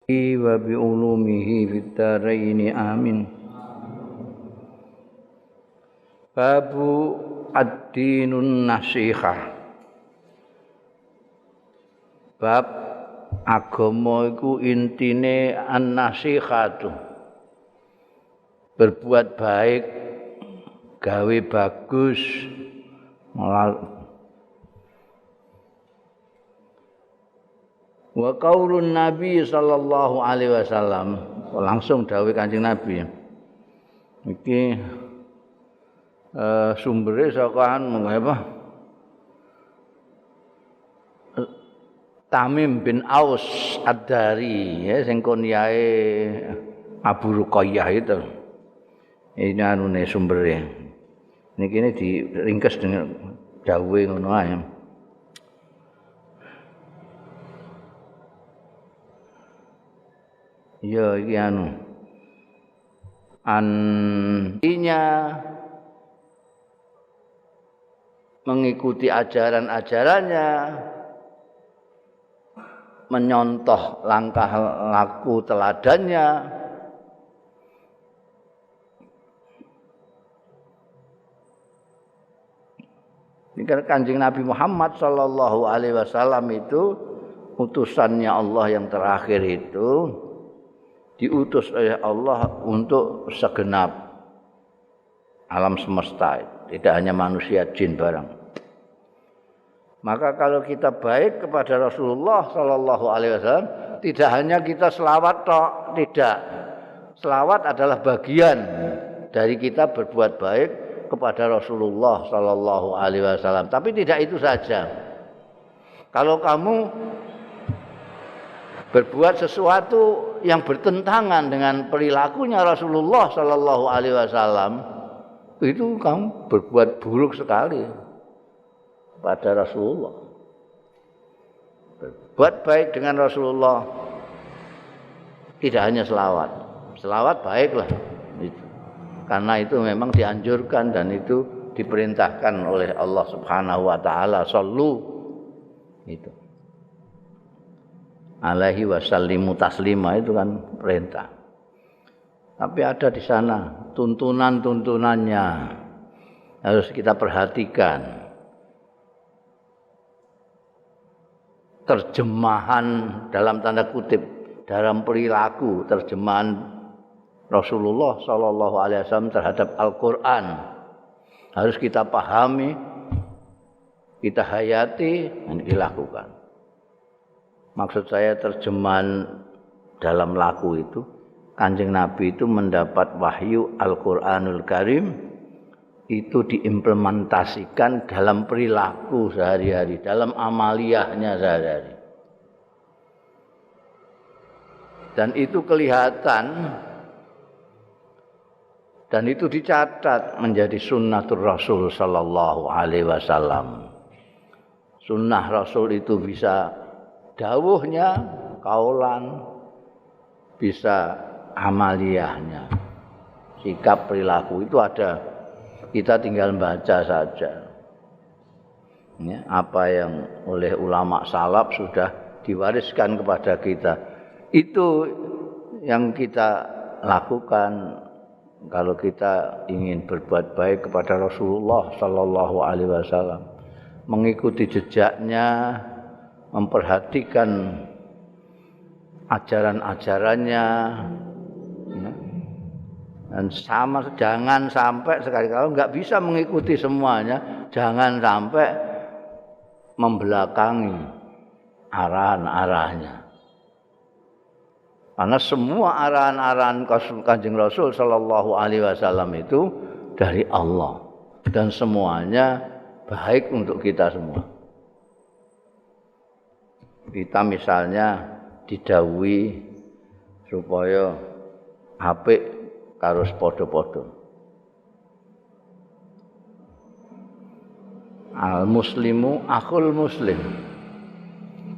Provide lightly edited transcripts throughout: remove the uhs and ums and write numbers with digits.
wa bi ulumihi fid dharain amin. Babu ad-dinun nasihah. Bab agama iku intine an-nasihatu. Berbuat baik, gawe bagus, wa qaulun Nabi sallallahu alaihi wasallam, langsung dawuh Kanjeng Nabi. Iki sumbere saka apa? Tamim bin Aus Ad-Dari ya sing kunyahe Abu Ruqayyah itu. Ini anune sumbere. Niki ini diringkes dengan dawuhe ngono ae. Ya iki antinya mengikuti ajaran-ajarannya, menyontoh langkah laku teladannya, ini kan Kanjeng Nabi Muhammad sallallahu alaihi wasallam itu utusannya Allah yang terakhir itu diutus oleh Allah untuk segenap alam semesta, tidak hanya manusia, jin barang. Maka kalau kita baik kepada Rasulullah sallallahu alaihi wasallam, tidak hanya kita selawat tok, tidak. Selawat adalah bagian dari kita berbuat baik kepada Rasulullah sallallahu alaihi wasallam, tapi tidak itu saja. Kalau kamu berbuat sesuatu yang bertentangan dengan perilakunya Rasulullah sallallahu alaihi wasallam, itu kamu berbuat buruk sekali pada Rasulullah. Berbuat baik dengan Rasulullah, tidak hanya selawat. Selawat baiklah itu. Karena itu memang dianjurkan dan itu diperintahkan oleh Allah Subhanahu wa taala, shallu itu. Alaihi wasallimu taslima, itu kan perintah. Tapi ada di sana tuntunan-tuntunannya harus kita perhatikan. Terjemahan dalam tanda kutip dalam perilaku, terjemahan Rasulullah sallallahu alaihi wasallam terhadap Al-Qur'an harus kita pahami, kita hayati dan dilakukan. Maksud saya terjemahan dalam laku itu, Kanjeng Nabi itu mendapat wahyu Al-Qur'anul Karim itu diimplementasikan dalam perilaku sehari-hari, dalam amaliyahnya sehari-hari. Dan itu kelihatan dan itu dicatat menjadi sunnatur Rasul sallallahu alaihi wasallam. Sunnah Rasul itu bisa dawuhnya, kaulan, bisa amaliyahnya. Sikap perilaku itu ada, kita tinggal baca saja. Ya, apa yang oleh ulama salaf sudah diwariskan kepada kita, itu yang kita lakukan kalau kita ingin berbuat baik kepada Rasulullah sallallahu alaihi wasallam, mengikuti jejaknya, memperhatikan ajaran-ajarannya, dan jangan sampai sekali kalau nggak bisa mengikuti semuanya, jangan sampai membelakangi arahan-arahannya. Karena semua arahan-arahan Kanjeng Rasul sallallahu alaihi wasallam itu dari Allah dan semuanya baik untuk kita semua. Kita misalnya didhawuhi supaya apik karo padha-padha. Al-muslimu akhul muslim.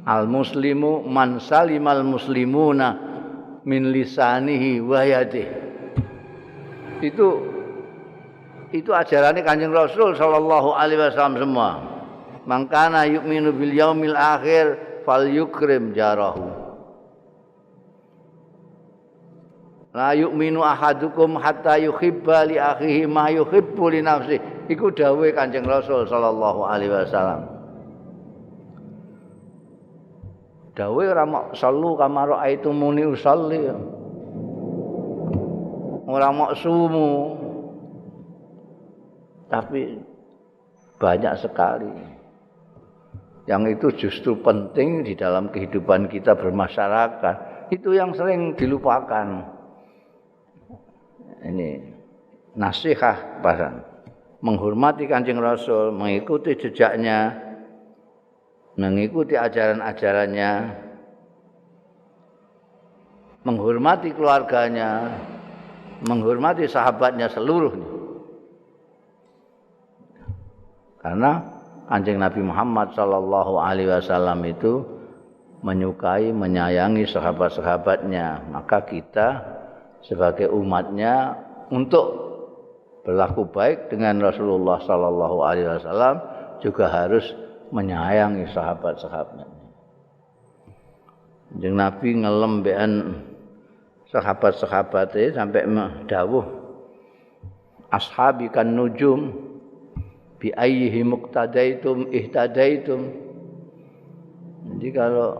Al-muslimu man salimal muslimuna min lisanihi wa yadihi. Itu ajarannya Kanjeng Rasul sallallahu alaihi wasallam semua. Mangkana yu'minu bil yaumil akhir fal yukrim jarahu. La yu'minu ahadukum hatta yuhibba li akhihi ma yuhibbu li nafsihi. Iku dawuh Kanjeng Rasul sallallahu alaihi wasallam. Dawuh ora mok sallu kama raaitumuni usalli. Ora mok sumu. Tapi banyak sekali yang itu justru penting di dalam kehidupan kita bermasyarakat. Itu yang sering dilupakan. Ini nasihat pasan. Menghormati Kanjeng Rasul, mengikuti jejaknya, mengikuti ajaran-ajarannya, menghormati keluarganya, menghormati sahabatnya seluruhnya. Karena Kanjeng Nabi Muhammad sallallahu alaihi wasallam itu menyukai, menyayangi sahabat-sahabatnya. Maka kita sebagai umatnya untuk berlaku baik dengan Rasulullah sallallahu alaihi wasallam juga harus menyayangi sahabat-sahabatnya. Kanjeng Nabi ngelem bean sahabat-sahabate sampai dawuh ashabi kan nujum bi ayyihi muqtadaitum ihtadaitum. Jadi kalau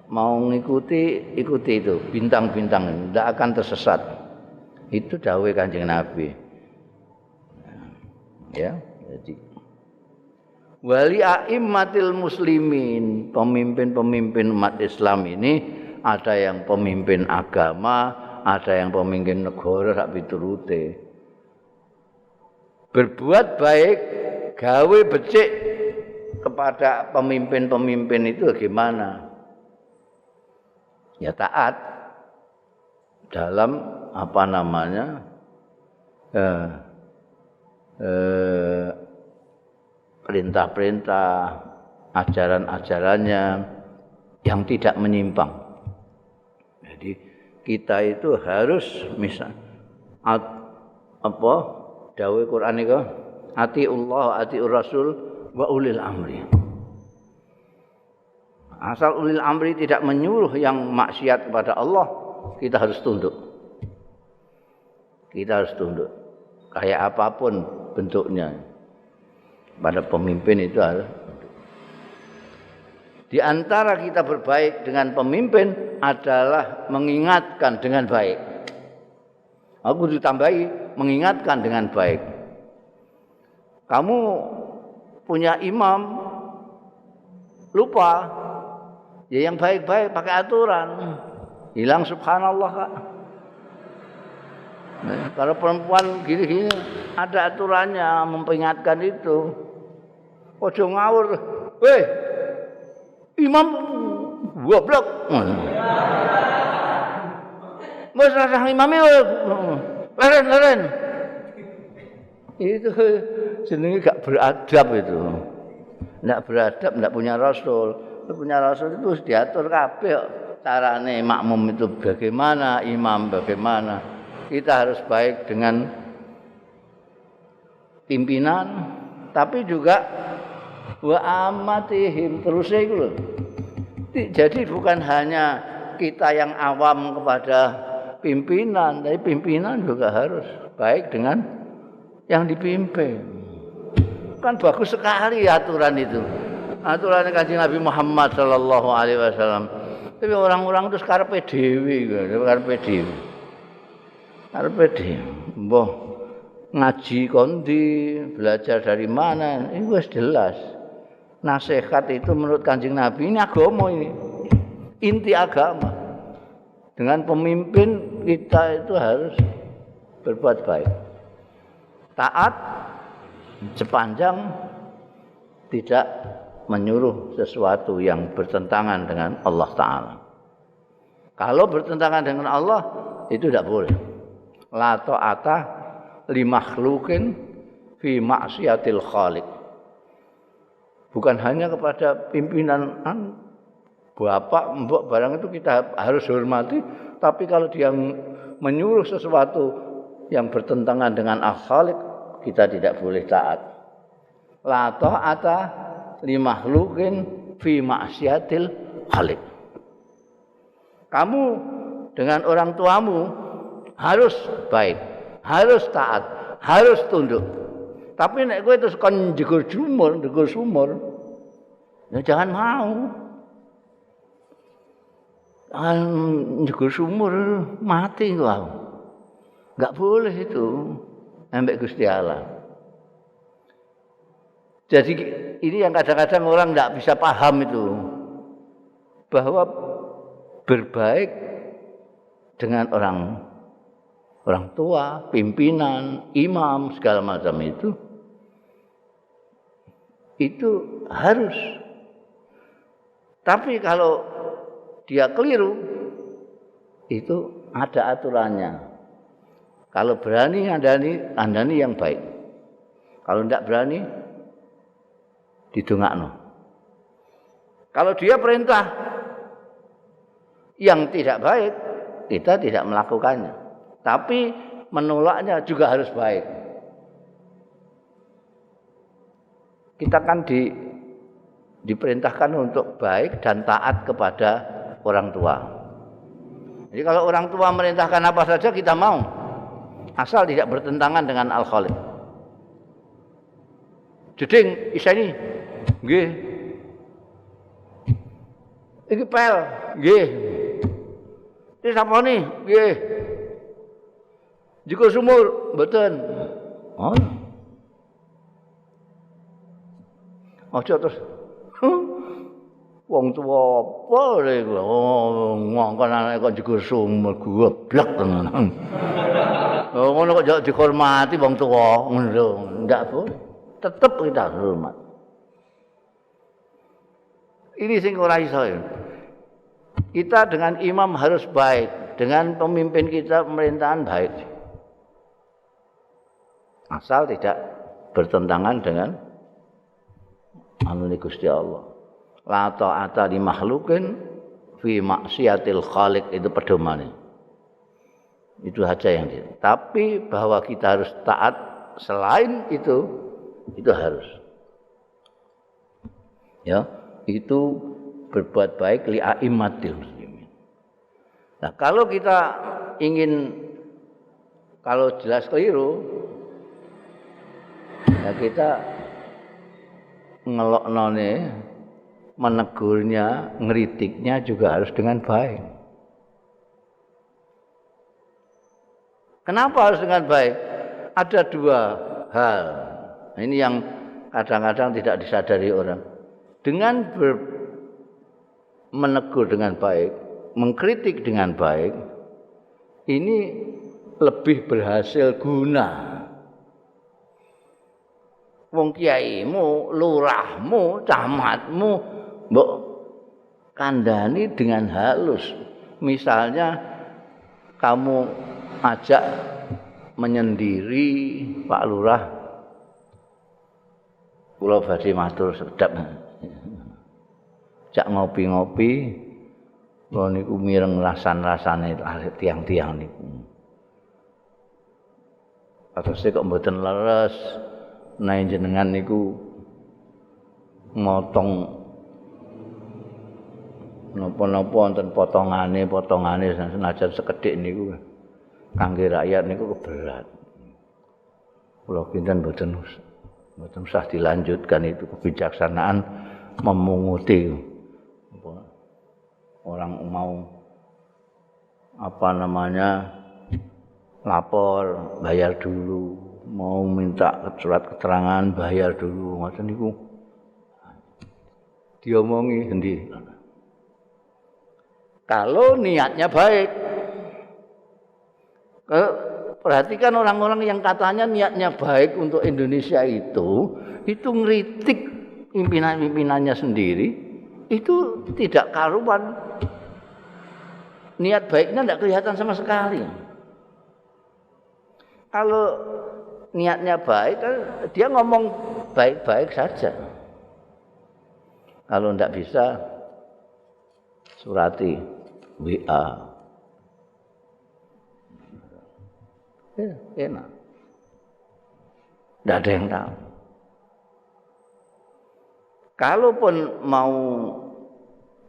mau ngikuti, ikuti itu bintang-bintang, tidak akan tersesat. Itu dawuh Kanjeng Nabi. Ya, jadi wali a'immatil muslimin, pemimpin-pemimpin umat Islam ini ada yang pemimpin agama, ada yang pemimpin negara sak piturute. Berbuat baik, gawe becik kepada pemimpin-pemimpin itu bagaimana? Ya taat dalam apa namanya perintah-perintah, ajaran-ajarannya yang tidak menyimpang. Jadi kita itu harus dawuh Quran iku atiullah atiur rasul wa ulil amri. Asal ulil amri tidak menyuruh yang maksiat kepada Allah, kita harus tunduk. Kita harus tunduk. Kayak apapun bentuknya. Pada pemimpin itu harus tunduk. Di antara kita berbaik dengan pemimpin adalah mengingatkan dengan baik. Aku ditambahi mengingatkan dengan baik. Kamu punya imam lupa, ya yang baik-baik pakai aturan. Hilang subhanallah Kak. Nah, kalau perempuan gini-gini ada aturannya memperingatkan itu. Ojo ngawur. Weh, imam goblok. Mas rasah imamnya leren. Itu jenenge gak beradab itu. Ndak beradab, ndak punya rasul. Punya rasul itu diatur kabeh carane makmum itu bagaimana, imam bagaimana. Kita harus baik dengan pimpinan tapi juga wa amatihim terus itu loh. Jadi bukan hanya kita yang awam kepada pimpinan, tapi pimpinan juga harus baik dengan yang dipimpin. Kan bagus sekali aturan itu. Aturan Kanjeng Nabi Muhammad sallallahu alaihi wasallam. Tapi orang-orang itu karepe dhewe, karepe dhewe. Karepe dhewe. Mbah ngaji kondi, belajar dari mana, itu wis jelas. Nasihat itu menurut Kanjeng Nabi ini agama ini. Inti agama. Dengan pemimpin kita itu harus berbuat baik. Taat sepanjang tidak menyuruh sesuatu yang bertentangan dengan Allah Ta'ala. Kalau bertentangan dengan Allah, itu tidak boleh. La ta'ata li makhlukin fi maksiatil khaliq. Bukan hanya kepada pimpinan bapak, mbok barang itu kita harus hormati, tapi kalau dia menyuruh sesuatu yang bertentangan dengan al-khaliq, kita tidak boleh taat. La ta'ata li makhlukin fi maksiatil khaliq. Kamu dengan orang tuamu harus baik, harus taat, harus tunduk. Tapi nek kowe terus kon jegur sumur, ya jangan mau. Jegur sumur mati kau. Enggak boleh itu. Ambek Gusti Allah. Jadi ini yang kadang-kadang orang enggak bisa paham itu. Bahwa berbaik dengan orang tua, pimpinan, imam, segala macam itu harus. Tapi kalau dia keliru, itu ada aturannya. Kalau berani andani yang baik. Kalau tidak berani, didongakno. Kalau dia perintah yang tidak baik, kita tidak melakukannya. Tapi menolaknya juga harus baik. Kita kan diperintahkan untuk baik dan taat kepada orang tua. Jadi kalau orang tua merintahkan apa saja kita mau, asal tidak bertentangan dengan Al-Khaliq. Jeding iseni, nggih. Iki pel, nggih. Iki sapa nih? Nggih. Jegur sumur, mboten. Oh. Aja terus wong tuwa apa lho ngongkon anake kok jegur sumur goblok tenan. Oh ngono kok jek dihormati wong tuwa ngono lho, ndak boleh. Tetep kita hormat. Ini sing ora iso. Kita dengan imam harus baik, dengan pemimpin kita pemerintahan baik. Asal tidak bertentangan dengan anune Gusti Allah. La ta'ata li makhluqin fi maksiatil khaliq, itu pedomane. Itu saja yang dia. Tapi bahwa kita harus taat selain itu harus. Ya, itu berbuat baik li a'immatil muslimin. Nah, kalau kita ingin kalau jelas keliru, ya kita ngeloknone, menegurnya, ngeritiknya juga harus dengan baik. Kenapa harus dengan baik? Ada dua hal. Ini yang kadang-kadang tidak disadari orang. Dengan menegur dengan baik, mengkritik dengan baik, ini lebih berhasil guna. Wong kiaimu, lurahmu, camatmu mbok kandhani dengan halus. Misalnya kamu ajak menyendiri, Pak Lurah, kula badhe matur sedap. Jak ngopi-ngopi, kula niku mireng rasan-rasane tiang-tiang niku. Atose kok mboten leres. Nah jenengan niku motong napa-napa wonten potongane senajan sekedhik niku kangge rakyat niku keberat. Kula kinten mboten usah dilanjutkan, itu kebijaksanaan memunguti. Orang mau lapor bayar dulu. Mau minta surat keterangan bayar dulu, ngoten niku diomongi sendiri. Kalau niatnya baik, perhatikan orang-orang yang katanya niatnya baik untuk Indonesia itu ngeritik pimpinan-pimpinannya sendiri, itu tidak karuan. Niat baiknya tidak kelihatan sama sekali. Kalau niatnya baik, dia ngomong baik-baik saja. Kalau tidak bisa, surati WA. Enak. Tidak ada yang tahu. Kalaupun mau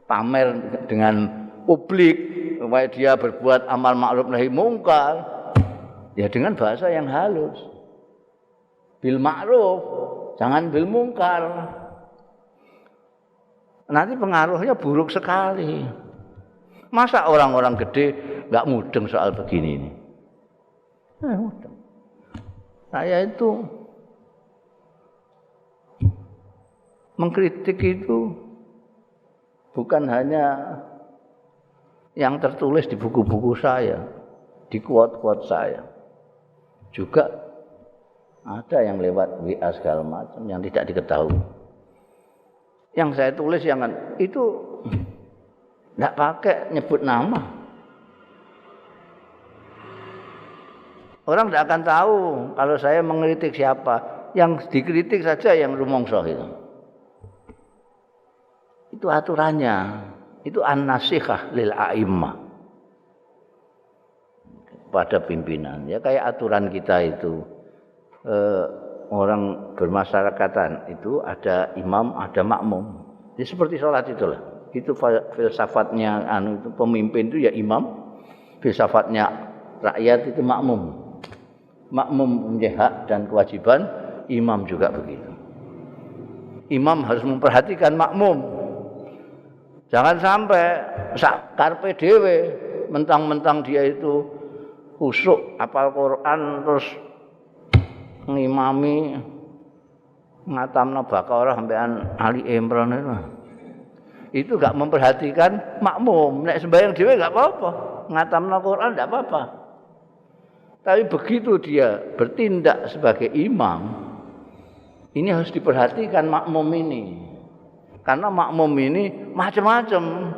pamer dengan publik, supaya dia berbuat amal ma'ruf nahi mungkar ya dengan bahasa yang halus. Bil ma'ruf, jangan bil mungkar. Nanti pengaruhnya buruk sekali. Masa orang-orang gede enggak mudeng soal begini ini? Mudeng. Saya itu mengkritik itu bukan hanya yang tertulis di buku-buku saya, di quote-quote saya. Juga ada yang lewat WA segala macam yang tidak diketahui. Yang saya tulis yang itu tidak pakai nyebut nama. Orang tidak akan tahu kalau saya mengkritik siapa. Yang dikritik saja yang rumongso itu. Itu aturannya. Itu an-nasihah lil a'immah. Pada pimpinan. Ya kayak aturan kita itu. Orang bermasyarakatan itu ada imam, ada makmum. Jadi seperti sholat itulah. Itu filsafatnya itu pemimpin itu ya imam. Filsafatnya rakyat itu makmum. Makmum punya hak dan kewajiban, imam juga begitu. Imam harus memperhatikan makmum. Jangan sampai karpe dhewe mentang-mentang dia itu khusyuk hafal Quran terus ngimami ngatamna Baqarah sampean Ali Imran itu gak memperhatikan makmum. Nek sembahyang dhewe gak apa-apa, ngatamna Quran gak apa-apa. Tapi begitu dia bertindak sebagai imam, ini harus diperhatikan makmum ini. Karena makmum ini macam-macam.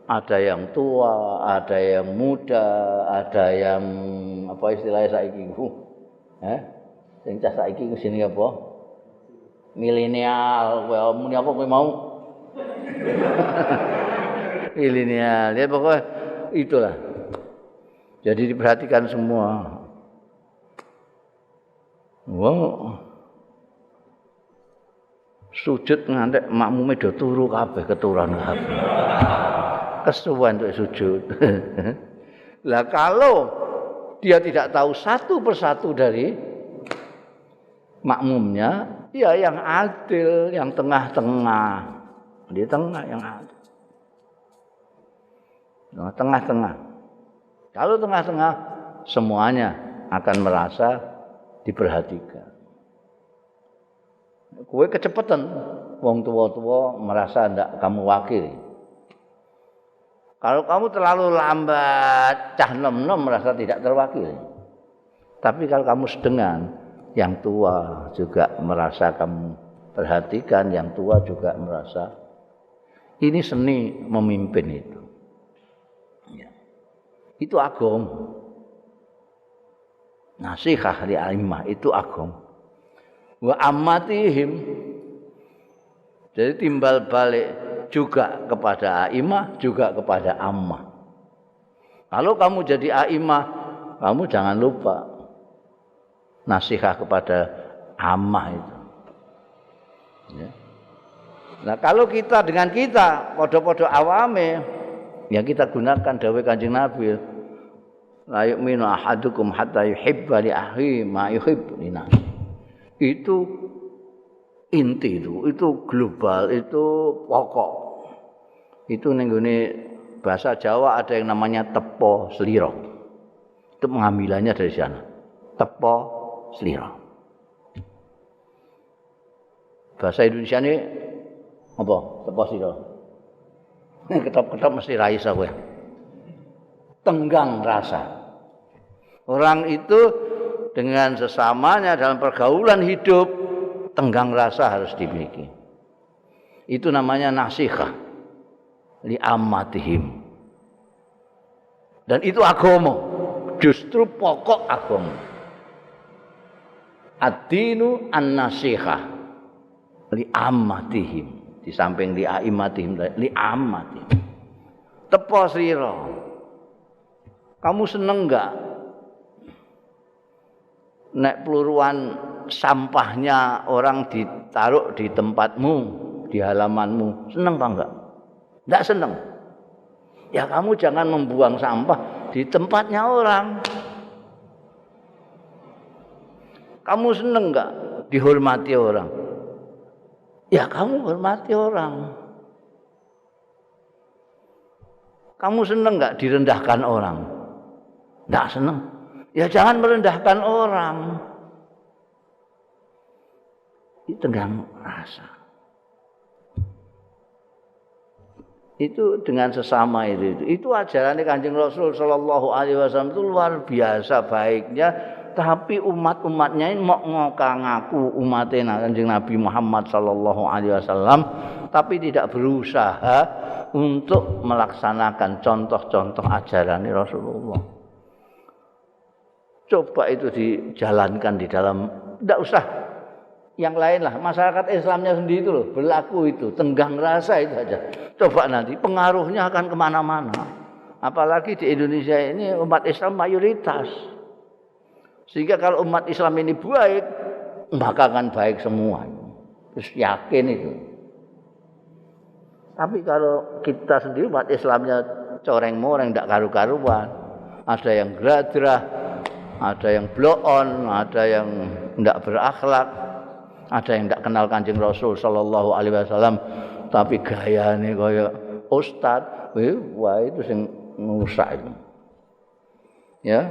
Ada yang tua, ada yang muda, ada yang apa istilahnya saiki sing cah saiki kesini apa? Milenial, kowe muni apa kowe mau? Milenial, ya pokoknya itulah. Jadi diperhatikan semua. Wong sujud ngantek makmume do turu kabeh keturunan kabeh. Kesuwen untuk sujud. Lah kalau dia tidak tahu satu persatu dari makmumnya, ya yang adil, yang tengah-tengah. Di tengah yang adil. Nah, tengah-tengah. Kalau tengah-tengah semuanya akan merasa diperhatikan. Kowe kecepatan, wong tua-tua merasa ndak kamu wakili. Kalau kamu terlalu lambat, cah nom-nom merasa tidak terwakili. Tapi kalau kamu sedengan, yang tua juga merasa kamu perhatikan, yang tua juga merasa. Ini seni memimpin itu. Ya. Itu agama. Nasihah li a'immah itu agama. Wa ammatihim. Jadi timbal balik juga kepada a'immah, juga kepada ammah. Kalau kamu jadi a'immah, kamu jangan lupa nasihat kepada ammah itu. Ya. Nah kalau kita dengan kita, podo-podo awame, yang kita gunakan dawuh Kanjeng Nabi, la yu'minu ahadukum hatta yuhibba li akhihi ma yuhibbu li nafsihi. Itu inti itu global, itu pokok. Itu ning gone bahasa Jawa ada yang namanya tepo slira. Itu pengambilannya dari sana. Tepo slira. Bahasa Indonesia ini apa? Tepo slira. Ketop-ketop mesti ra iso kowe. Tenggang rasa. Orang itu dengan sesamanya dalam pergaulan hidup, tenggang rasa harus dimiliki. Itu namanya nasihah li ammatihim. Dan itu agama, justru pokok agama. Ad-dinu an-nasihah li ammatihim. Di samping li a'immatihim, li ammatihim. Tepo sira. Kamu seneng enggak nek peluruan sampahnya orang ditaruh di tempatmu, di halamanmu, seneng apa enggak? Enggak seneng. Ya kamu jangan membuang sampah di tempatnya orang. Kamu seneng nggak dihormati orang? Ya kamu hormati orang. Kamu seneng nggak direndahkan orang? Nggak seneng. Ya jangan merendahkan orang. Itu tenggang rasa. Itu dengan sesama itu ajaran Kanjeng Rasul sallallahu alaihi wasallam itu luar biasa baiknya, tapi umatnya ini mau ngaku umatnya Kanjeng Nabi Muhammad sallallahu alaihi wasallam tapi tidak berusaha untuk melaksanakan contoh-contoh ajaran Rasulullah. Coba itu dijalankan di dalam, tidak usah yang lain lah, masyarakat Islamnya sendiri itu loh berlaku itu tenggang rasa itu aja. Coba nanti pengaruhnya akan kemana-mana. Apalagi di Indonesia ini umat Islam mayoritas. Sehingga kalau umat Islam ini baik, maka akan baik semua. Terus yakin itu. Tapi kalau kita sendiri umat Islamnya coreng-moreng, tidak karu-karuan, ada yang gradrah, ada yang blow on, ada yang tidak berakhlak, ada yang tidak kenal Kanjeng Rasul sallallahu alaihi wasallam tapi gayane kaya ustaz, wah itu sing ngrusak itu. Ya,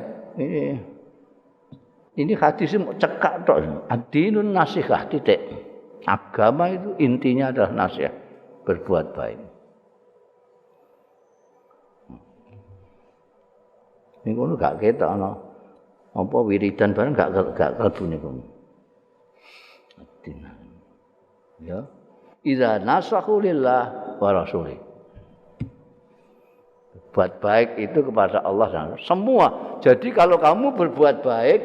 ini hadis cekak tok. Ad-dinun nasihah titik. Agama itu intinya adalah nasihat, berbuat baik. Ini kono gak ketok ana apa wiridan bareng gak kalbu niku. Ya, idza nasahu lillah wa rasulih. Berbuat baik itu kepada Allah dan semua. Jadi kalau kamu berbuat baik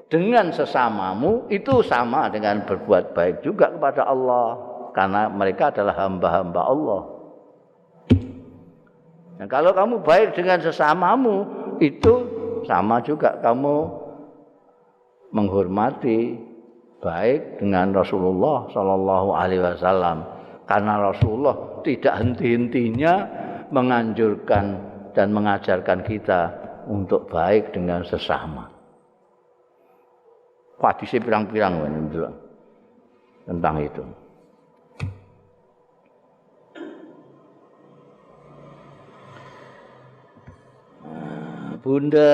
dengan sesamamu itu sama dengan berbuat baik juga kepada Allah, karena mereka adalah hamba-hamba Allah. Dan kalau kamu baik dengan sesamamu itu sama juga kamu menghormati baik dengan Rasulullah sallallahu alaihi wasallam, karena Rasulullah tidak henti-hentinya menganjurkan dan mengajarkan kita untuk baik dengan sesama. Hadisnya pirang-pirang tentang itu. Bunda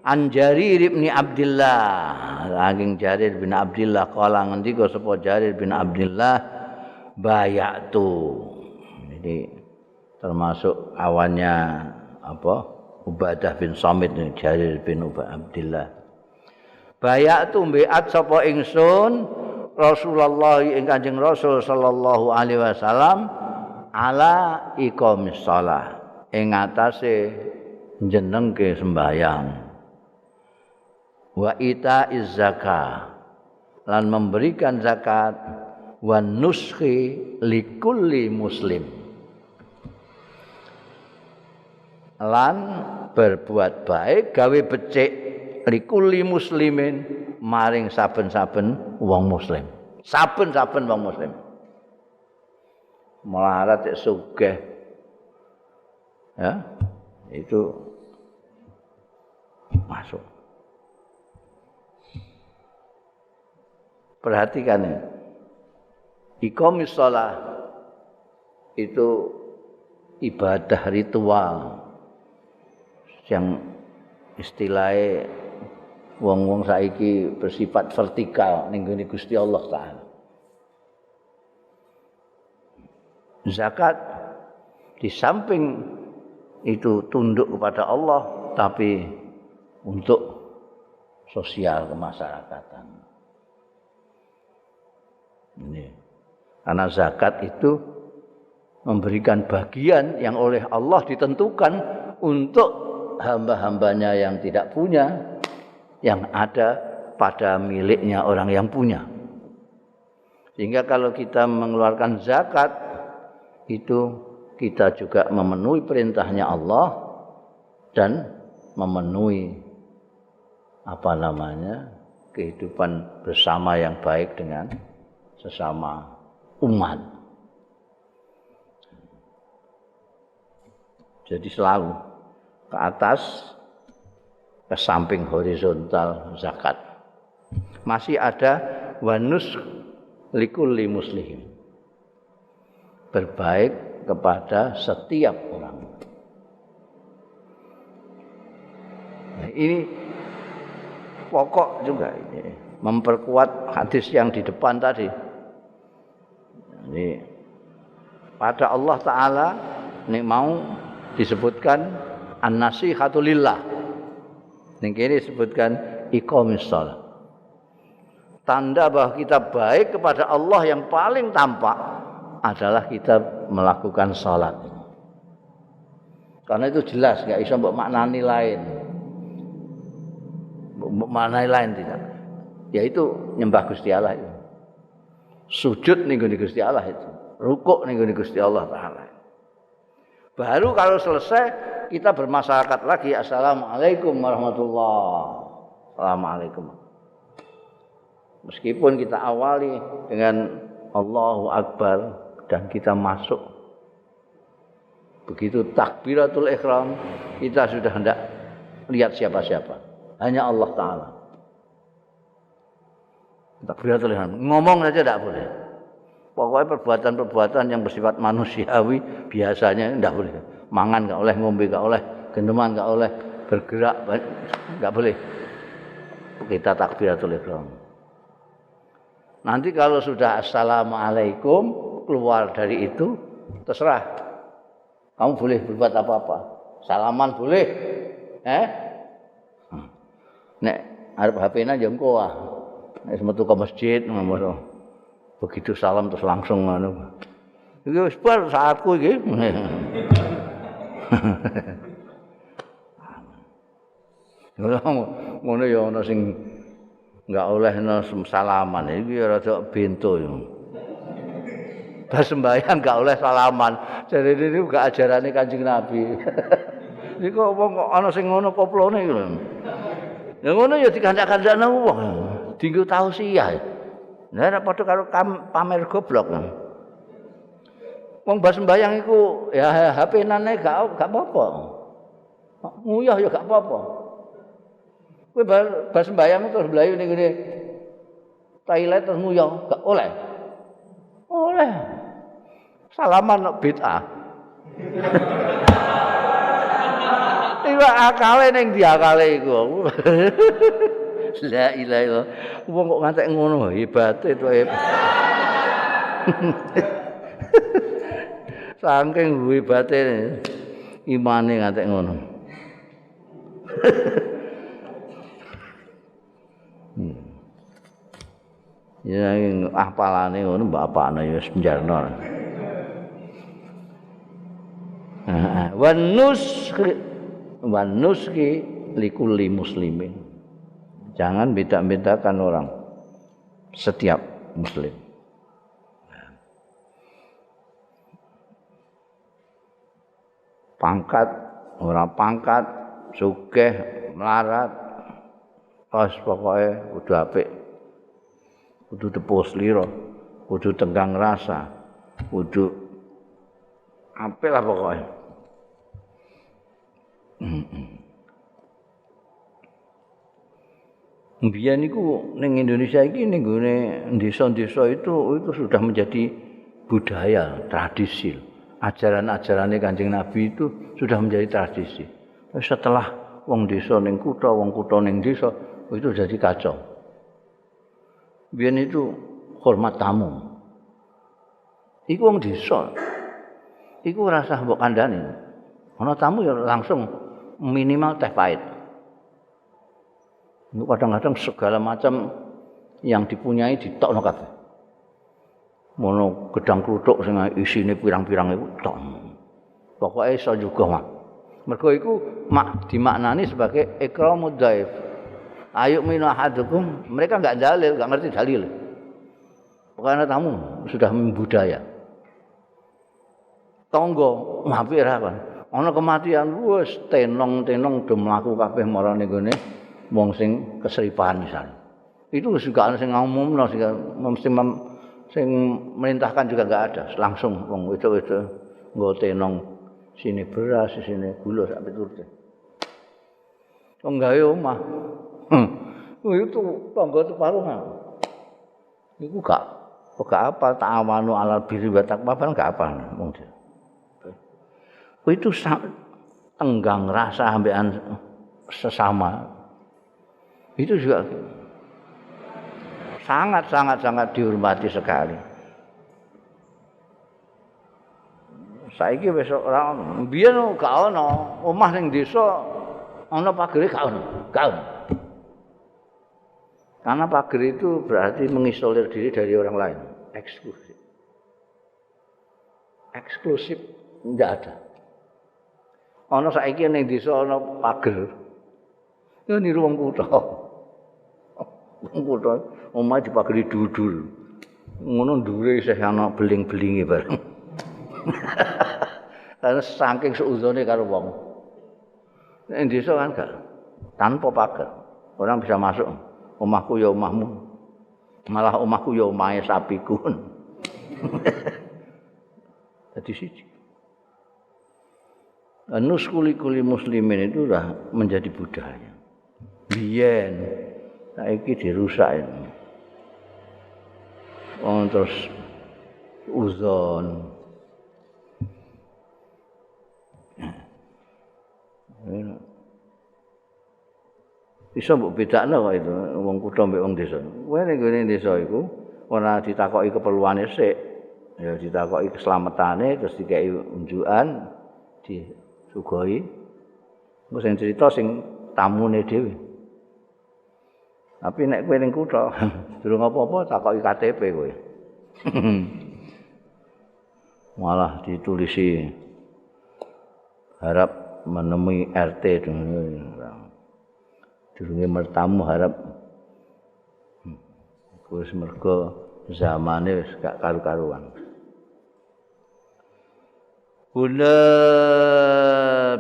An Jarir bin Abdullah, saking Jarir bin Abdullah kala ngendika sapa Jarir bin Abdullah bayatu. Jadi termasuk awannya apa? Ubadah bin Samit ini Jarir bin Abdullah. Bayatu biat sapa ingsun Rasulullah ing Kanjeng Rasul sallallahu alaihi wasallam ala iqamis shalah ing atase njenengke sembahyang. Wa itaiz zakah lan memberikan zakat wa nuskhi likulli muslim lan berbuat baik gawe becik likulli muslimin maring saben-saben wong muslim, saben-saben wong muslim melarat sugih ya itu masuk. Perhatikan ini. Iqamis shalah itu ibadah ritual yang istilahnya wong-wong saiki bersifat vertikal ning ngene Gusti Allah Taala. Zakat di samping itu tunduk kepada Allah tapi untuk sosial kemasyarakatan. Ini. Karena zakat itu memberikan bagian yang oleh Allah ditentukan untuk hamba-hambanya yang tidak punya, yang ada pada miliknya orang yang punya. Sehingga kalau kita mengeluarkan zakat itu kita juga memenuhi perintahnya Allah dan memenuhi kehidupan bersama yang baik dengan sesama umat. Jadi selalu ke atas, ke samping horizontal zakat. Masih ada wanus likulli muslim. Berbaik kepada setiap orang. Nah, ini pokok juga ini. Memperkuat hadis yang di depan tadi. Ini pada Allah Ta'ala ini mau disebutkan an-nasihatu lillah. Ini disebutkan iqamis shalah. Tanda bahwa kita baik kepada Allah yang paling tampak adalah kita melakukan salat. Karena itu jelas, enggak bisa mbok maknani lain. Mbok maknani lain tidak. Yaitu nyembah Gusti Allah itu. Sujud ning Gusti Allah itu. Rukuk ning Gusti Allah Taala. Baru kalau selesai kita bermasyarakat lagi. Assalamualaikum warahmatullahi. Assalamualaikum. Meskipun kita awali dengan Allahu Akbar dan kita masuk. Begitu takbiratul ihram kita sudah hendak lihat siapa-siapa. Hanya Allah Taala. Takbiratul ihram. Ngomong saja tidak boleh. Pokoknya perbuatan-perbuatan yang bersifat manusiawi biasanya tidak boleh. Mangan enggak oleh, ngombe enggak oleh, gendeman enggak oleh, bergerak enggak boleh. Kita takbiratul ihram. Nanti kalau sudah assalamualaikum keluar dari itu terserah. Kamu boleh berbuat apa-apa. Salaman boleh. Nek arep HP-na ya engko ah. Nek metu ke masjid ngono. Begitu salam terus langsung ngono. Iki wis bar saatku iki. Ngono ya ana sing enggak olehno salaman iki rada bento yo. Pas sembahyang enggak oleh salaman. Jare ini enggak ajarane Kanjeng Nabi. Iki kok wong kok ana sing ngono koplone iki lho. Ya ngono ya dikandak-kandakno wong. Dinggo tausiah. Lah nek padha karo pamer goblok. Wong bas sembahyang iku ya HP-nane gak apa-apa. Nguyah ya gak apa-apa. Kowe bas sembahyang terus mlayu ning ngene toilet terus nguyah gak oleh. Oleh. Salaman nek bid'ah. Iku akale ning diakale iku. La ilaha illallah. Wong kok ngantek ngono hebate to. Saking hebate imane ngantek ngono. Ya apalane ngono bapakne ya wis njarno. Wan nuski likulli muslimin. Jangan beda-bedakan orang. Setiap muslim. Pangkat, orang pangkat, sugih, melarat, pas pokoknya kudu apik. Kudu tepus lira, kudu tenggang rasa, kudu apik lah pokoknya. Biyen niku ning Indonesia iki ning gone desa-desa itu sudah menjadi budaya, tradisi. Ajaran-ajarane Kanjeng Nabi itu sudah menjadi tradisi. Setelah wong desa ning kutha, wong kutha ning desa itu jadi kacau. Biyen itu hormat tamu. Iku wong desa. Iku rasa mbok kandhani. Ana tamu ya langsung minimal teh pahit. Kadang-kadang segala macam yang dipunyai ditokno kabeh. Mono gedang kluthuk sing isine pirang-pirang iku tok. Pokoke iso juga mak. Mergo iku dimaknani sebagai ikramud dhaif. Ayu min ahadukum, mereka enggak dalil, enggak ngerti dalil. Pokoknya tamu sudah membudaya. Tonggo mampir apa? Ana kematian wis tenong-tenong do mlaku kabeh marane gone wong sing keseripan misalnya. Itu juga ana sing ngumumno sing merintahkan juga enggak ada. Langsung wong wedok-wedok nggo tenong Sini beras, sini gula sak piturute. Wong gawe omah. Itu tangga teparuhan. Iku gak apa ta'awanu 'alal birri wa taqwa gak apa wong. Itu tenggang rasa ambekan sesama. Itu juga sangat dihormati sekali. Saiki wis ora ono. Biyen gak ono, omah ning desa ana pagere gak ono. Karena pagar itu berarti mengisolir diri dari orang lain, eksklusif. Eksklusif enggak ada. Ana saiki ning desa ana pagar. Ya niru wong kutha. Wong kutha omah dipageri dudul. Ngono ndure isih ana beling-belinge bareng. Karena saking seuzone karo wong. Ning desa kan gak tanpa pagar. Orang bisa masuk. Omahku ya omahmu. Malah omahku ya omahe sapiku. Jadi siji. Nuskuli-kuli muslimin itu sudah menjadi budaya. Biyen saiki dirusak ini. Terus uzon. Bisa mbok bedakno kok itu wong kutha mbek wong desa. Kowe ning gone desa iku ora ditakoki keperluane sik, ya ditakoki keslametane terus dikeki unjukan disugoi. Engko sing cerita sing tamune dhewe. Tapi nek kowe ning kutha durung apa-apa takoki KTP kowe. Malah ditulisi harap menemui RT durunge mertamu harap wis mergo zamane wis gak karu-karuan. Kula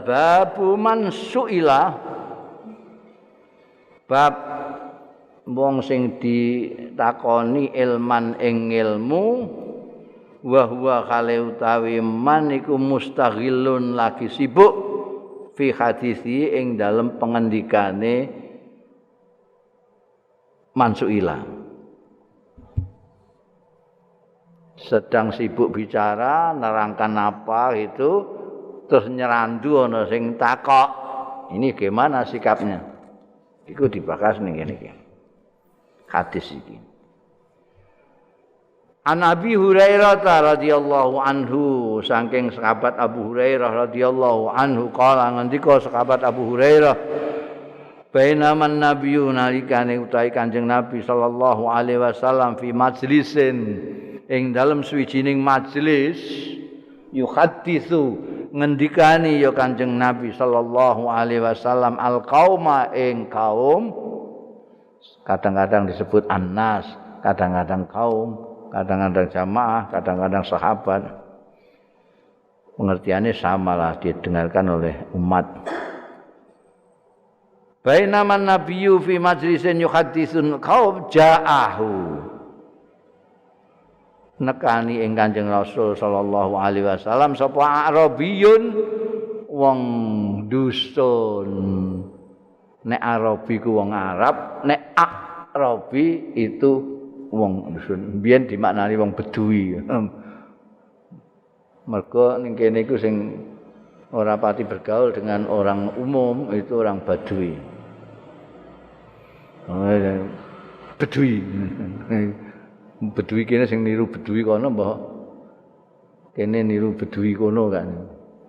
babu man suila bab wong sing ditakoni ilman ing ilmu wa huwa khale utawi man iku mustaghilun lagi sibuk fi hadisi ing dalem pengendikane mansuila. Sedang sibuk bicara nerangkan apa itu terus nyerandu ana sing takok. Ini gimana sikapnya? Iku dibahas ning kene iki. Hadis iki. An Abi Hurairah radhiyallahu anhu saking sahabat Abu Hurairah radhiyallahu anhu kala ngendika sahabat Abu Hurairah bainaman nabiyyu nalikane utahe Kanjeng Nabi sallallahu alaihi wasallam fi majlisin ing dalem suwijining majelis yuhadditsu ngendikani ya Kanjeng Nabi sallallahu alaihi wasallam al qauma ing kaum kadang-kadang disebut annas kadang-kadang kaum kadang-kadang jamaah kadang-kadang sahabat pengertiannya samalah didengarkan oleh umat. Bainaman nabiyyu fi majlisin yuhadditsun qaum ja'ahu nekani ing Kanjeng Rasul sallallahu alaihi wasallam sapa Arabiyun wong dusun. Nek Arabi ku wong Arab, nek Arabi itu wong dusun. Biyen dimaknani wong Bedui. Mergo ning kene iku sing ora pati bergaul dengan orang umum itu orang Badui. Bedui. Bedui kene sing niru Bedui kono mbah. Kene niru Bedui kono kan.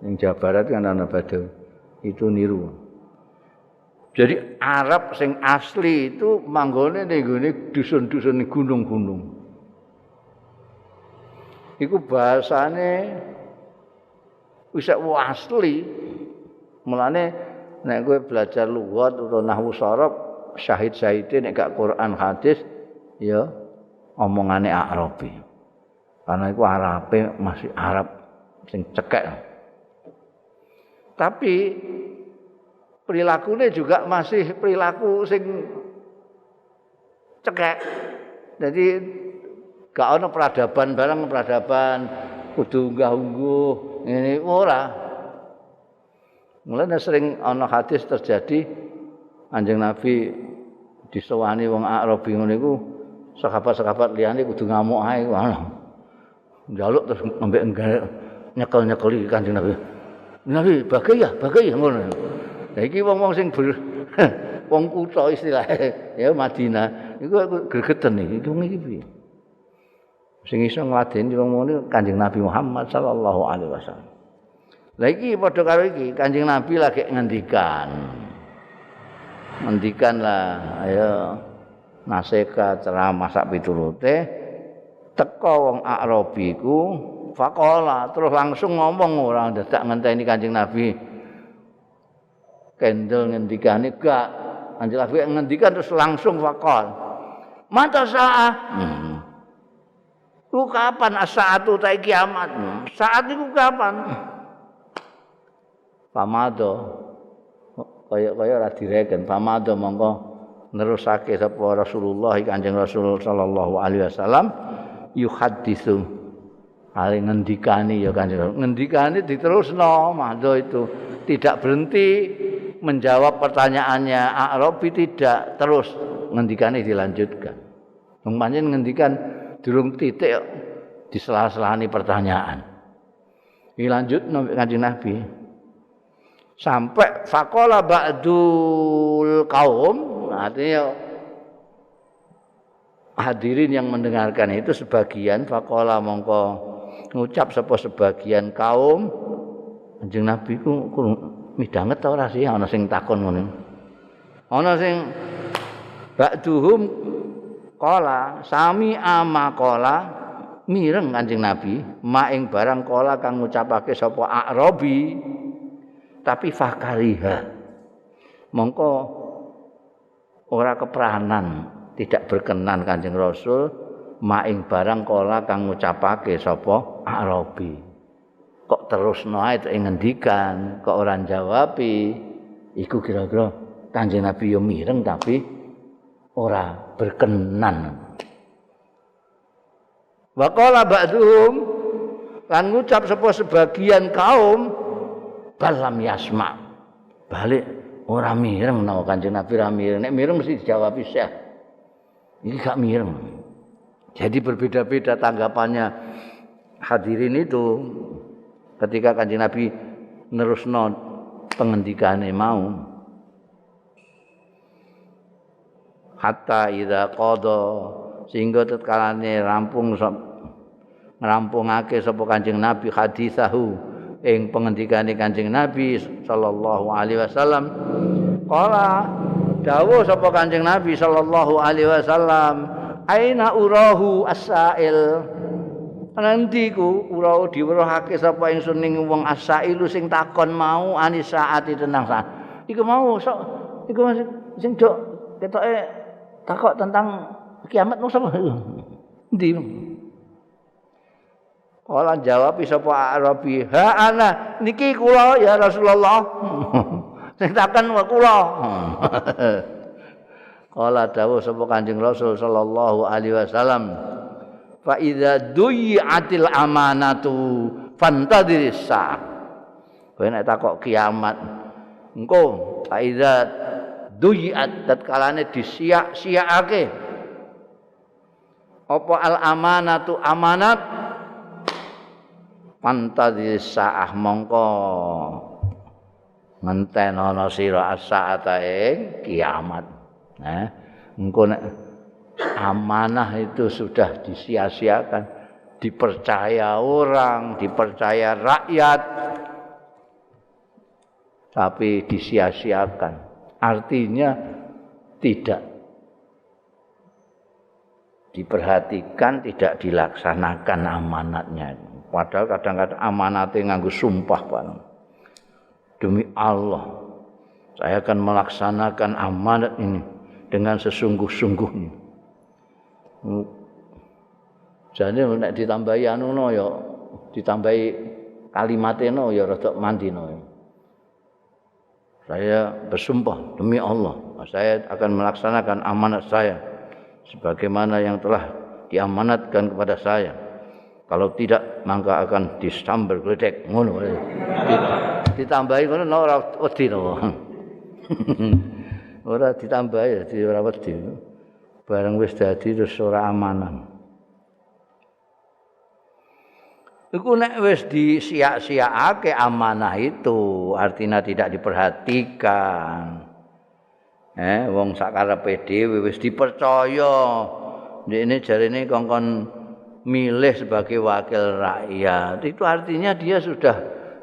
Ning Jawa Barat kan ana Badui. Itu niru. Jadi Arab sing asli itu manggone ning gone dusun-dusun gunung-gunung. Iku bahasane wis asli. Mulane nek kowe belajar lughat utawa nahwu sharaf syahid-syahide nek gak Quran hadis ya omongane Arabi. Karena iku Arabe masih Arab sing cekek. Tapi perilakunya juga masih perilaku sing cekek. Jadi gak ono peradaban barang peradaban kudu unggah-ungguh ngene ora. Mulane sering ana hadis terjadi Kanjeng Nabi disowani wong Arabi ngono iku sahabat-sahabat liyane kudu ngamuk ae ngono. Njaluk terus ambek nyekel-nyekeli Kanjeng Nabi. Nabi bagai ya ngono. Lah iki wong-wong sing wong kutha istilahnya ya Madinah iku gregeten iki wong iki piye. Sing iso ngladeni wong ngono Kanjeng Nabi Muhammad sallallahu alaihi wasallam. Lah iki padha karo iki Kanjeng Nabi lagi ngendikan lah ayo nasihat ceramah sak piturute teka wong Arabi ku faqala terus langsung ngomong ora dadak ngenteni Kanjeng Nabi kendel ngendikane gak Kanjeng Nabi ngendikan terus langsung faqal mata saah ku kapan as-saatu ta kiamat saat iku kapan pamado kaya ora direken pamado mongko nerusake sapa Rasulullah Kanjeng Rasul sallallahu alaihi wasallam yuhaddisu ali ngendikani ya Kanjeng ngendikani diterusno mado itu tidak berhenti menjawab pertanyaannya Arabi tidak terus ngendikane dilanjutkan wong pancen ngendikan durung titik di sela-selani pertanyaan dilanjutno Kanjeng Nabi sampai faqala ba'dul kaum artinya hadirin yang mendengarkan itu sebagian faqala mongko ngucap sapa sebagian kaum Kanjeng Nabi ku midanget ta ora sih ana sing takon ngono ana sing ba'duhum qala sami ama qala mireng Kanjeng Nabi maing barang qala kang ngucapake sapa Arabi tapi fakariha mongko ora kepranan tidak berkenan Kanjeng Rasul maing barang kala kang ngucapake sapa Arabi kok terusno ae ngendikan kok ora jawabi iku kira-kira Kanjeng Nabi yo mireng tapi ora berkenan wa qala ba'duhum lan ngucap sapa sebagian kaum balam yasma balik ora mireng menawa Kanjeng Nabi ra mireng nek mireng mesti dijawab Syekh iki gak mireng jadi berbeda-beda tanggapannya hadirin itu ketika Kanjeng Nabi nerusno pengendikane mau hatta idza qada sehingga tetkalane rampungake sapa Kanjeng Nabi hadisahu ing pengendikane Kanjeng Nabi sallallahu alaihi wasallam qala dawuh sapa Kanjeng Nabi sallallahu alaihi wasallam aina urahu as-sa'il nantiku urahu diweruhake sapa ingsun ning wong as-sa'ilu sing takon mau anis saati tentang saat iku mau sok iku sing dok ketoke takok tentang kiamat mau sapa endi Kala jawab sapa Arabi, "Ha ana niki kula ya Rasulullah." Sing takon kula. Kala dawuh sapa Kanjeng Rasul sallallahu alaihi wasallam, "Fa idza duyi'atil amanatu fantadhiris sa'a." Kowe nek takok kiamat, engko fa idza duyi'at tatkalane disia-siaake apa al amanatu amanat pantadhiris saah mongko ngentenono sira as-saata ing kiamat. Engko nek amanah itu sudah disia-siakan, dipercaya orang, dipercaya rakyat, tapi disia-siakan. Artinya tidak diperhatikan, tidak dilaksanakan amanatnya. Padahal kadang-kadang amanatnya nganggo sumpah, Pak. Demi Allah, saya akan melaksanakan amanat ini dengan sesungguh-sungguhnya. Jadi nek ditambahi anuno ya ditambahi kalimateno ya rada mandino. Saya bersumpah demi Allah, saya akan melaksanakan amanat saya sebagaimana yang telah diamanatkan kepada saya. Kalau tidak maka akan disambar gledek ngono. ditambahi ngono ora wedi to. Ora ditambahi dadi ora wedi. Bareng wis dadi terus ora amanah. Iku nek wis disia-siaake amanah itu, artinya tidak diperhatikan. Wong sakarepe dhewe wis dipercaya. Ndekne jarene kongkon milih sebagai wakil rakyat. Itu artinya dia sudah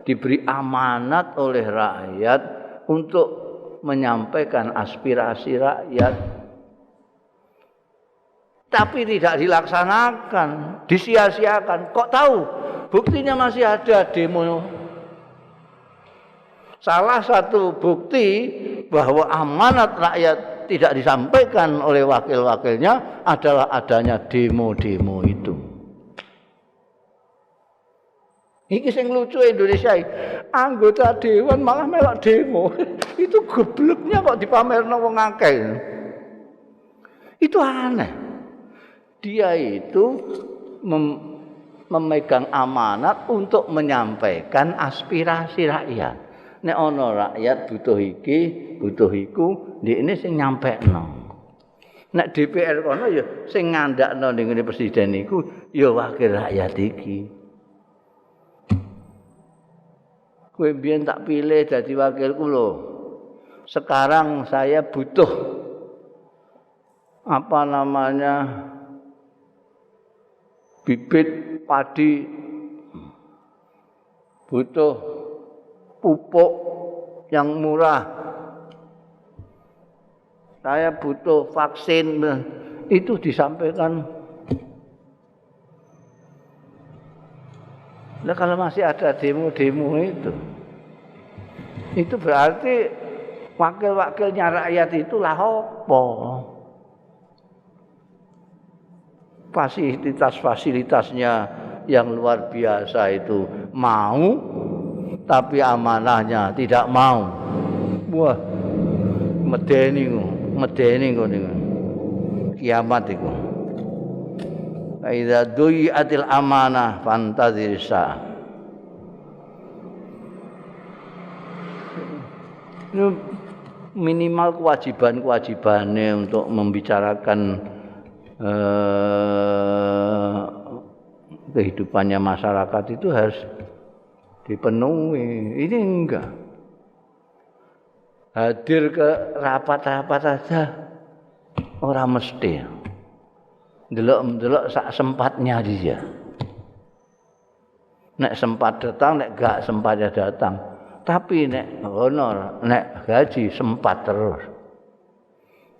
diberi amanat oleh rakyat untuk menyampaikan aspirasi rakyat. Tapi tidak dilaksanakan, disia-siakan. Kok tahu? Buktinya masih ada demo. Salah satu bukti bahwa amanat rakyat tidak disampaikan oleh wakil-wakilnya adalah adanya demo-demo itu. Iki sing lucu Indonesia, anggota dewan malah melok demo. Itu gobloknya kok dipamerno wong akeh. Itu aneh. Dia itu memegang amanat untuk menyampaikan aspirasi rakyat. Nek ana rakyat butuh iki, butuh iku, ndekne sing nyampekno. Nek DPR kono ya sing ngandakno ning ngene presiden iku ya wakil rakyat iki. Kowe mbiyen tak pilih dadi wakilku lho. Sekarang saya butuh bibit padi, butuh pupuk yang murah. Saya butuh vaksin, itu disampaikan. Nah, kalau masih ada demo-demo itu berarti wakil-wakilnya rakyat itu lah apa? Fasilitas-fasilitasnya yang luar biasa itu mau, tapi amanahnya tidak mau. Wah, medeni ngono. Kiamat iku. Idza du'iatil amanah fantazir sa. Minimal kewajiban-kewajibannya untuk membicarakan kehidupannya masyarakat itu harus dipenuhi. Ini enggak. Hadir ke rapat-rapat saja orang mesti. Delok-delok sak sempatnya dia. Nek sempat datang, nek gak sempat ya datang. Tapi nek honor, nek gaji sempat terus.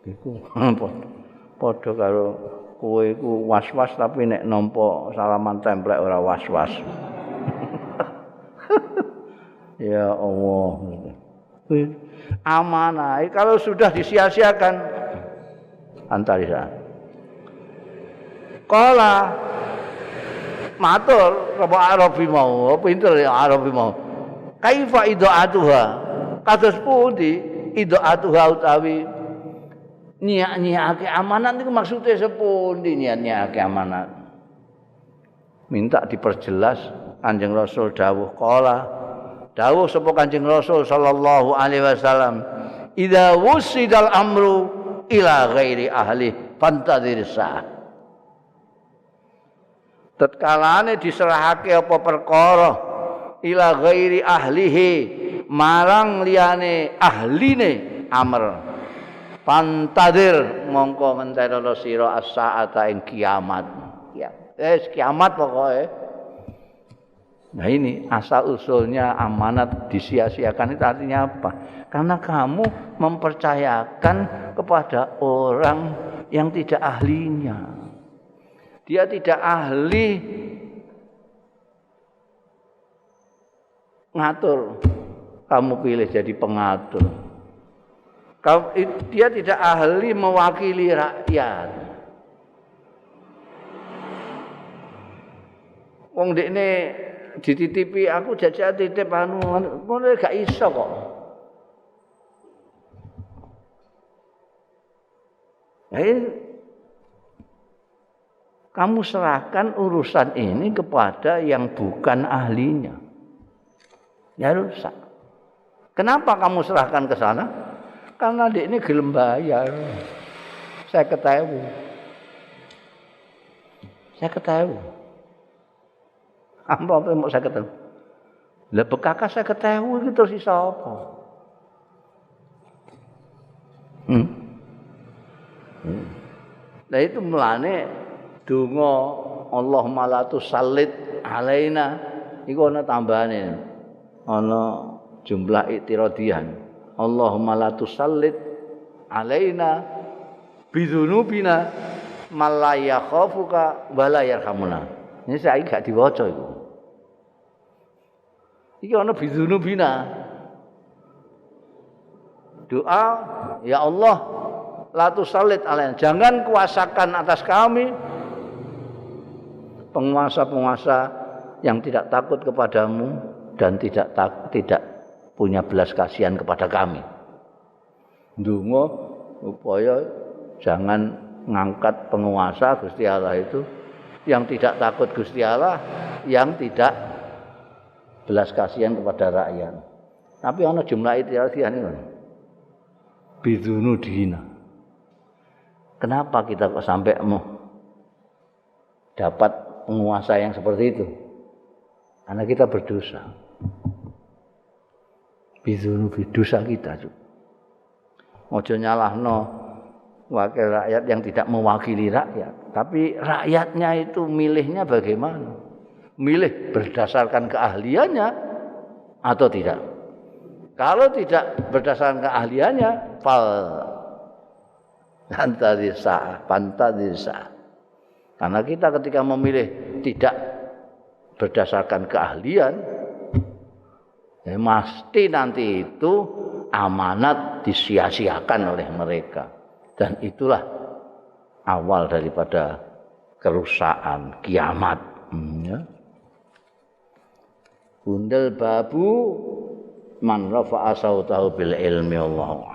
Iku padha karo kowe iku was-was tapi nek nampa salaman templek ora was-was. Ya Allah. Amanah kalau sudah disia-siakan antarisa. Kala matur apa Arabi mau, pinter ya Arabi mau. Kaifa idaatuha? Kados pundi idaatuha utawi niat-niate amanat niku maksude sepundi niat-niate amanat? Minta diperjelas Kanjeng Rasul dawuh dawuh sapa Kanjeng Rasul sallallahu alaihi wasallam, "Idza wusidal amru ila ghairi ahli fantadhir sa." Tatkalane diserahake apa perkara ila ghairi ahlihi marang liyane ahline amr, fantadhir mongko menterono sira as-saata ing kiamat. Kiamat pokoknya. Nah ini asal usulnya amanat disia-siakan itu artinya apa? Karena kamu mempercayakan kepada orang yang tidak ahlinya. Dia tidak ahli ngatur, kamu pilih jadi pengatur. Dia tidak ahli mewakili rakyat. Wong dekne dititipi aku jajak titip ngono gak iso kok. Kamu serahkan urusan ini kepada yang bukan ahlinya. Ya rusak. Kenapa kamu serahkan ke sana? Karena dia ini gelem bayar. Saya ketahui. Apa mau saya ketahui? Lah bekaka saya ketahui itu terus iso apa? Nah itu mulane donga Allahumma la tusallit alaina iku ana tambahane. Ana jumlah iktiradian. Allahumma la tusallit alaina bidzunubina mal la yakhafuka wa la yarhamuna. Ini saya gak diwaca iku. Iki ana bidzunubina. Doa, ya Allah, la tusallit alaina. Jangan kuasakan atas kami penguasa-penguasa yang tidak takut kepadamu dan tidak punya belas kasihan kepada kami. Ndonga upaya jangan ngangkat penguasa Gusti Allah itu yang tidak takut Gusti Allah, yang tidak belas kasihan kepada rakyat. Tapi ana jumlah itirasian itu. Bidzunudina. Kenapa kita kok sampai mau dapat penguasa yang seperti itu? Karena kita berdosa. Bidzunubi dosa kita juga. Ojo nyalahno wakil rakyat yang tidak mewakili rakyat, tapi rakyatnya itu milihnya bagaimana? Milih berdasarkan keahliannya atau tidak? Kalau tidak berdasarkan keahliannya, pantadisa. Karena kita ketika memilih tidak berdasarkan keahlian, ya pasti nanti itu amanat disia-siakan oleh mereka. Dan itulah awal daripada kerusakan kiamat. Ya. Bundel babu man rafa'a sautahu bil ilmi Allah.